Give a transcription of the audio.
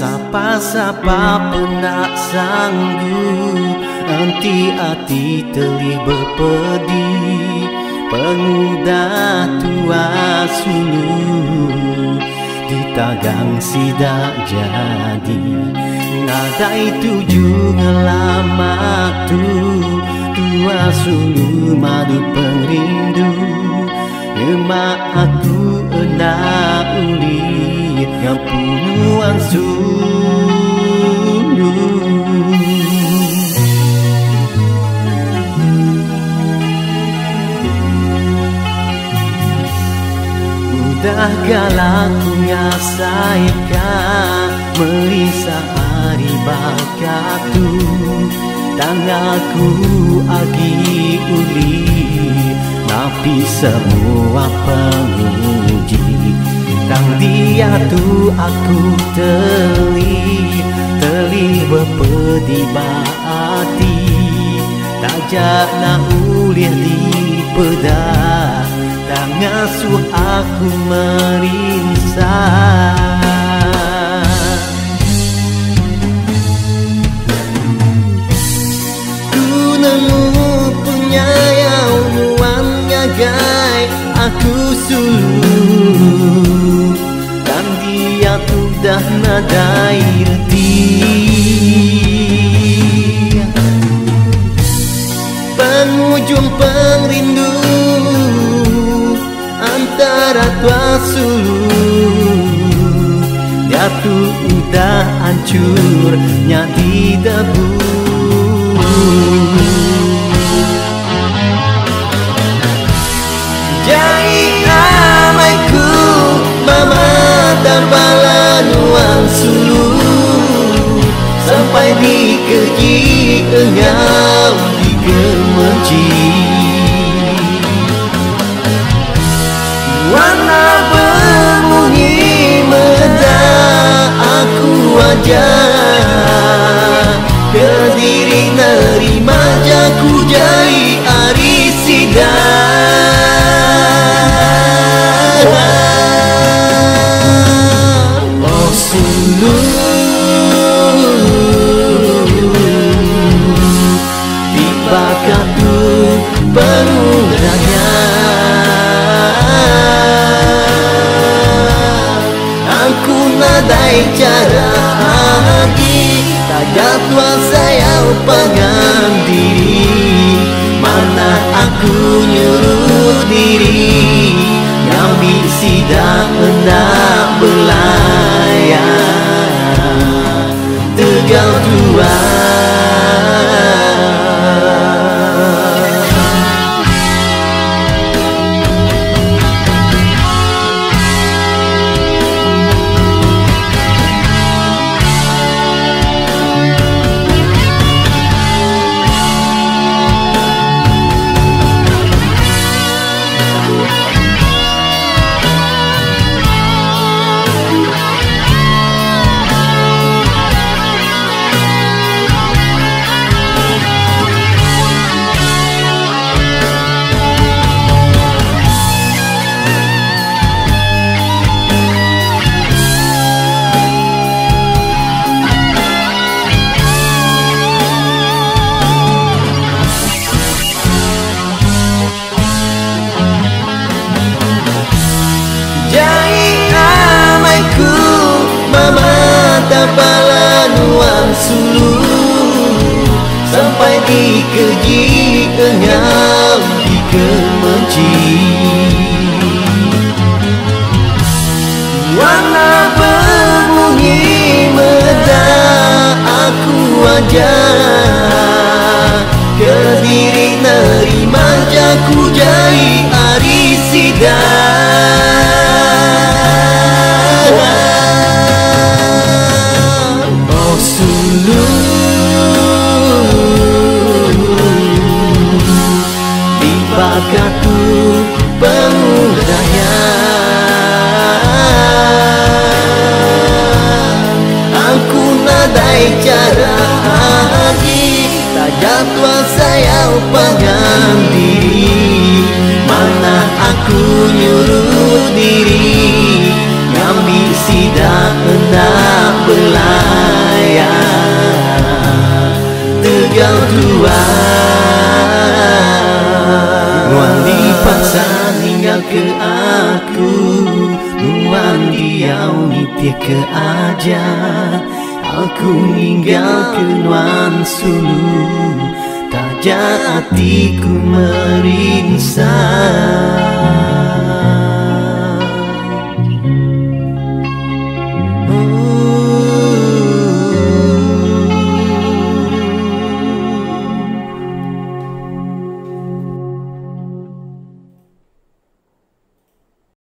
Sapa-sapa pernah sanggup Enti hati telih berpedi Pemuda tua sulu Ditagang sidak jadi Ngadai tuju ngelamak tu Tua sulu madu perindu Emak aku enak uli yang punuan sulu Udah galaku ngasaikan Melisa hari bakatu Tangaku agi uli Tapi semua penguji Tang dia tu aku Teli berpedi hati Tajak nak ulih di pedah Tak ngasuh aku merinsah Ku nemu penyayang nuannya gai Aku sulu Dan dia tu dah nadai reti Penghujung perindu Antara tua sulu Dia tu udah hancur nyadi debu Jai amaiku mama terbala nuang sulu Sampai dikeji engau dikemenci Warna berbunyi meda aku aja Kediri nerima jaku jai arisida Oh sulu tiba katu pemudanya Aku nadai cara lagi Tajak tua saya upangan diri Mana aku nyuruh diri Nyambi sidang hendak berlayar Tegau tua Tapala nuang sulu Sampai dikeji engau dikemenci Warna berbunyi meda aku aja Kediri nerima jaku jai arisida Oh sulu katu pemudaya. Aku nadai cara haji, tak jadwal saya upahan diri. Mana aku nyuruh diri, ngambil sidak hendak belayar Tegal tua. Nuan dipaksa tinggal ke aku, nuan diau nitia ke aja. Aku tinggal ke nuan sulu, tak hatiku merinsang.